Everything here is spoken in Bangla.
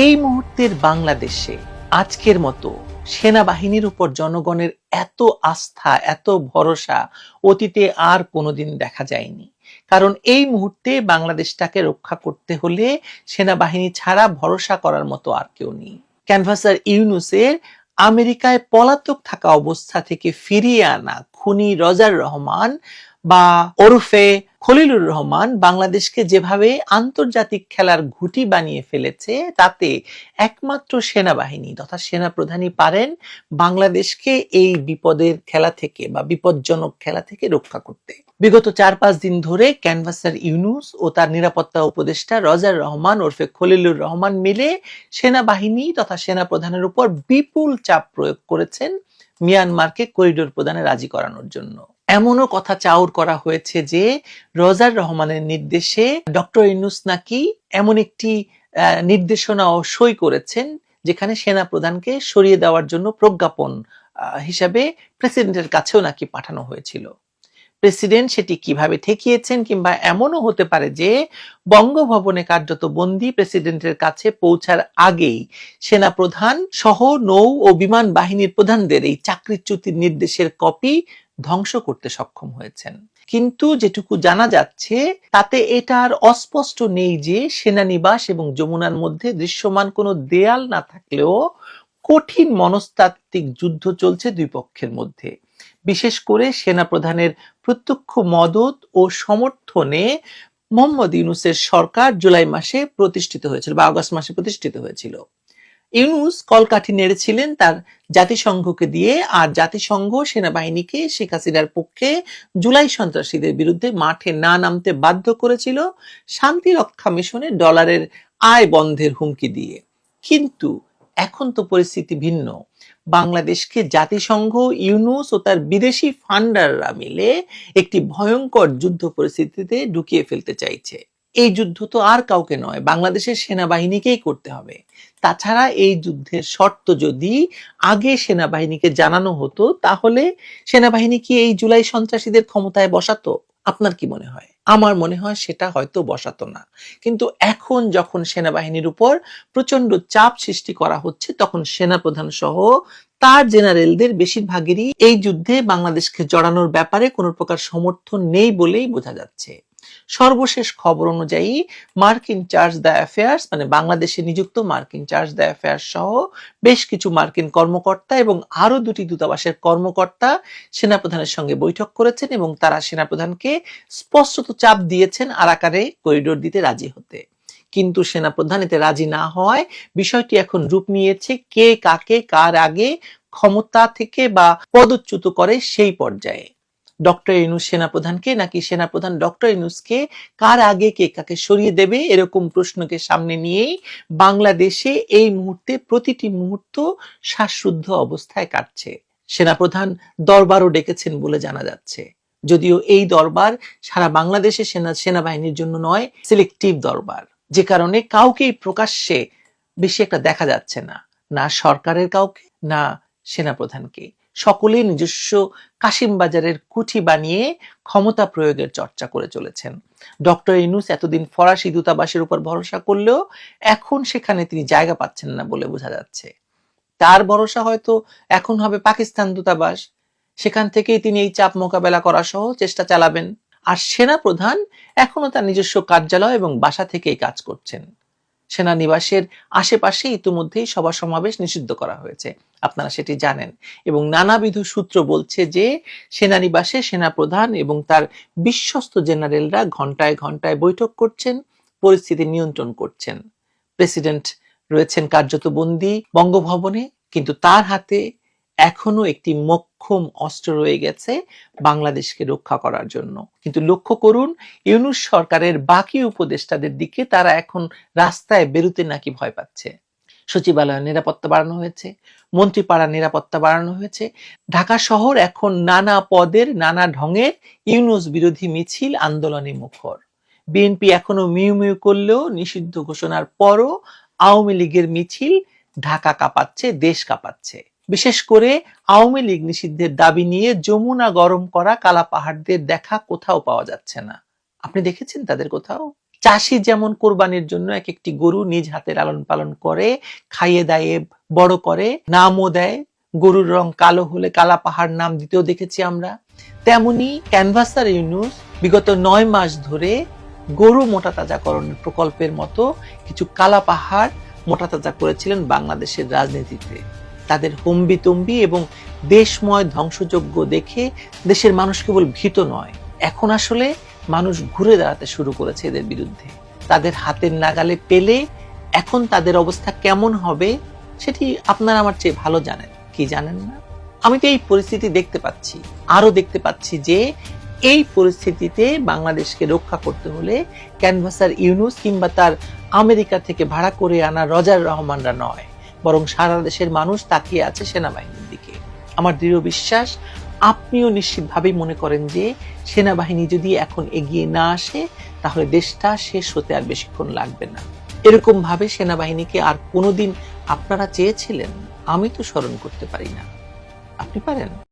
এই মুহূর্তের বাংলাদেশে আজকের মতো সেনাবাহিনীর উপর জনগণের এত আস্থা, এত ভরসা অতীতে আর কোনোদিন দেখা যায়নি। কারণ এই মুহূর্তে বাংলাদেশটাকে রক্ষা করতে হলে সেনাবাহিনী ছাড়া ভরসা করার মতো আর কেউ নেই। ক্যানভাসার ইউনূসের আমেরিকায় পলাতক থাকা অবস্থা থেকে ফিরিয়ে আনা খুনি রজার রহমান বা ওরফে খলিলুর রহমান বাংলাদেশকে যেভাবে আন্তর্জাতিক খেলার ঘুঁটি বানিয়ে ফেলেছে, তাতে একমাত্র সেনাবাহিনী তথা সেনাপ্রধানই পারেন বাংলাদেশকে এই বিপদের খেলা থেকে বা বিপজ্জনক খেলা থেকে রক্ষা করতে। বিগত ৪-৫ দিন ধরে ক্যানভাসার ইউনূস ও তার নিরাপত্তা উপদেষ্টা রজার রহমান ওরফে খলিলুর রহমান মিলে সেনাবাহিনী তথা সেনাপ্রধানের উপর বিপুল চাপ প্রয়োগ করেছেন মিয়ানমারকে করিডোর প্রদানে রাজি করানোর জন্য। এমনও কথা চাউর করা হয়েছে যে রজার রহমানের নির্দেশে ডক্টর ইউনূস নাকি এমন একটি নির্দেশনাও সই করেছেন যেখানে সেনা প্রধানকে সরিয়ে দেওয়ার জন্য প্রজ্ঞাপন হিসাবে প্রেসিডেন্টের কাছেও নাকি পাঠানো হয়েছিল। প্রেসিডেন্ট সেটি কিভাবে ঠেকিয়েছেন, কিংবা এমনও হতে পারে যে বঙ্গভবনে কার্যত বন্দী প্রেসিডেন্টের কাছে পৌঁছার আগেই সেনাপ্রধান সহ নৌ ও বিমান বাহিনীর প্রধানদের এই চাকরিচ্যুতির নির্দেশের কপি ধ্বংস করতে সক্ষম হয়েছেন। কিন্তু যেটুকু জানা যাচ্ছে তাতে এটা আর অস্পষ্ট নেই যে সেনানিবাস এবং যমুনার মধ্যে দৃশ্যমান কোনো দেয়াল না থাকলেও কঠিন মনস্তাত্ত্বিক যুদ্ধ চলছে দুই পক্ষের মধ্যে। বিশেষ করে সেনাপ্রধানের প্রত্যক্ষ মদত ও সমর্থনে মোহাম্মদ ইউনূসের সরকার জুলাই মাসে প্রতিষ্ঠিত হয়েছিল বা আগস্ট মাসে প্রতিষ্ঠিত হয়েছিল। ইউনূস কলকাঠি নেড়েছিলেন তার জাতিসংঘকে দিয়ে, আর জাতিসংঘ সেনাবাহিনীকে শেখ হাসিনার পক্ষে জুলাই সন্ত্রাসীদের বিরুদ্ধে মাঠে না নামতে বাধ্য করেছিল শান্তি রক্ষা মিশনে ডলারের আয় বন্ধের হুমকি দিয়ে। কিন্তু এখন তো পরিস্থিতি ভিন্ন। বাংলাদেশকে জাতিসংঘ, ইউনূস ও তার বিদেশি ফান্ডাররা মিলে একটি ভয়ঙ্কর যুদ্ধ পরিস্থিতিতে ঢুকিয়ে ফেলতে চাইছে। এই যুদ্ধ তো আর কাউকে নয়, বাংলাদেশের সেনাবাহিনীকেই করতে হবে। তাছাড়া এই যুদ্ধের শর্ত যদি আগে সেনাবাহিনীকে জানানো হতো, তাহলে সেনাবাহিনী কি এই জুলাই সন্ত্রাসীদের ক্ষমতায় বসাতো? আপনার কি মনে হয়? আমার মনে হয় সেটা হয়তো বসাতো না। কিন্তু এখন যখন সেনাবাহিনীর উপর প্রচন্ড চাপ সৃষ্টি করা হচ্ছে, তখন সেনাপ্রধান সহ তার জেনারেলদের বেশিরভাগেরই এই যুদ্ধে বাংলাদেশকে জড়ানোর ব্যাপারে কোনো প্রকার সমর্থন নেই বলেই বোঝা যাচ্ছে। সর্বশেষ খবর অনুযায়ী মার্কিন চার্জ দ্য অ্যাফেয়ার্স, মানে বাংলাদেশে নিযুক্ত মার্কিন চার্জ দ্য অ্যাফেয়ার্স সহ বেশ কিছু মার্কিন কর্মকর্তা এবং আরো 2টি দূতাবাসের কর্মকর্তা সেনাপ্রধানের সঙ্গে বৈঠক করেছেন এবং তারা সেনাপ্রধানকে স্পষ্টত চাপ দিয়েছেন আরাকানে করিডোর দিতে রাজি হতে। কিন্তু সেনাপ্রধান এতে রাজি না হওয়ায় বিষয়টি এখন রূপ নিয়েছে কে কাকে কার আগে ক্ষমতা থেকে বা পদচ্যুত করে সেই পর্যায়ে। ডক্টর ইউনূস সেনাপ্রধানকে নাকি সেনাপ্রধান ডক্টর ইউনূসকে কার আগে কে কাকে সরিয়ে দেবে, এরকম প্রশ্নকে সামনে নিয়েই বাংলাদেশে এই মুহূর্তে প্রতিটি মুহূর্ত শ্বাসরুদ্ধ অবস্থায় কাটছে। সেনাপ্রধান দরবারও ডেকেছেন বলে জানা যাচ্ছে, যদিও এই দরবার সারা বাংলাদেশে সেনাবাহিনীর জন্য নয়, সিলেক্টিভ দরবার, যে কারণে কাউকেই প্রকাশ্যে বেশি একটা দেখা যাচ্ছে না, না সরকারের কাউকে, না সেনাপ্রধানকে। সকলেই নিজস্ব কাশিমবাজারের কুঠি বানিয়ে ক্ষমতা প্রয়োগের চর্চা করে চলেছেন। ডক্টর ইউনূস এতদিন ফরাসি দূতাবাসের উপর ভরসা করলেও এখন সেখানে তিনি জায়গা পাচ্ছেন না বলে বোঝা যাচ্ছে। তার ভরসা হয়তো এখন হবে পাকিস্তান দূতাবাস, সেখান থেকেই তিনি এই চাপ মোকাবেলা করা সহ চেষ্টা চালাবেন। আর সেনাপ্রধান এখনো তার নিজস্ব কার্যালয় এবং বাসা থেকেই কাজ করছেন। সেনানিবাসের আশেপাশে ইতিমধ্যেই সভা সমাবেশ নিষিদ্ধ করা হয়েছে, আপনারা সেটি জানেন। এবং নানাবিধ সূত্র বলছে যে সেনানিবাসে সেনাপ্রধান এবং তার বিশ্বস্ত জেনারেলরা ঘন্টায় ঘন্টায় বৈঠক করছেন, পরিস্থিতি নিয়ন্ত্রণ করছেন। প্রেসিডেন্ট রয়েছেন কার্যত বন্দী বঙ্গভবনে, কিন্তু তার হাতে এখনো একটি মোক্ষম অস্ত্র রয়ে গেছে বাংলাদেশকে রক্ষা করার জন্য। কিন্তু লক্ষ্য করুন, ইউনূস সরকারের বাকি উপদেষ্টাদের দিকে তারা এখন রাস্তায় বেরোতে নাকি ভয় পাচ্ছে। সচিবালয়ের নিরাপত্তা বাড়ানো হয়েছে, মন্ত্রীপাড়ার নিরাপত্তা বাড়ানো হয়েছে। ঢাকা শহর এখন নানা পদের নানা ঢঙের ইউনূস বিরোধী মিছিল আন্দোলনে মুখর। বিএনপি এখনো মিউ মিউ করলেও নিষিদ্ধ ঘোষণার পরও আওয়ামী লীগের মিছিল ঢাকা কাঁপাচ্ছে, দেশ কাঁপাচ্ছে। বিশেষ করে আওয়ামী লীগ নিষিদ্ধের দাবি নিয়ে যমুনা গরম করা কালা পাহাড়দের দেখা কোথাও পাওয়া যাচ্ছে না। আপনি দেখেছেন তাদের কোথাও? চাষি যেমন কোরবানির জন্য এক একটি গরু নিজ হাতে লালন পালন করে, খাইয়ে দাইয়ে বড় করে, নামও দেয়, গরুর রং কালো হলে কালা পাহাড় নাম দিতেও দেখেছি আমরা। তেমনি ক্যানভাসার ইউনূস বিগত ৯ মাস ধরে গরু মোটাতাজাকরণের প্রকল্পের মতো কিছু কালা পাহাড় মোটাতাজা করেছিলেন বাংলাদেশের রাজনীতিতে। তাদের হম্বিতম্বি এবং দেশময় ধ্বংসযজ্ঞ দেখে দেশের মানুষ কেবল ভীত নয়, এখন আসলে মানুষ ঘুরে দাঁড়াতে শুরু করেছে এদের বিরুদ্ধে। তাদের হাতের নাগালে পেলে এখন তাদের অবস্থা কেমন হবে সেটি আপনারা আমার চেয়ে ভালো জানেন। কি জানেন না? আমি তো এই পরিস্থিতি দেখতে পাচ্ছি, আরো দেখতে পাচ্ছি যে এই পরিস্থিতিতে বাংলাদেশকে রক্ষা করতে হলে ক্যানভাসার ইউনূস কিংবা তার আমেরিকা থেকে ভাড়া করে আনা রজার রহমানরা নয়, বরং সারা দেশের মানুষ তাকিয়ে আছে সেনাবাহিনীর দিকে। আমার দৃঢ় বিশ্বাস আপনিও নিশ্চিতভাবেই মনে করেন যে সেনাবাহিনী যদি এখন এগিয়ে না আসে তাহলে দেশটা শেষ হতে আর বেশিক্ষণ লাগবে না। এরকম ভাবে সেনাবাহিনীকে আর কোনোদিন আপনারা চেয়েছিলেন? আমি তো স্মরণ করতে পারি না। আপনি পারেন?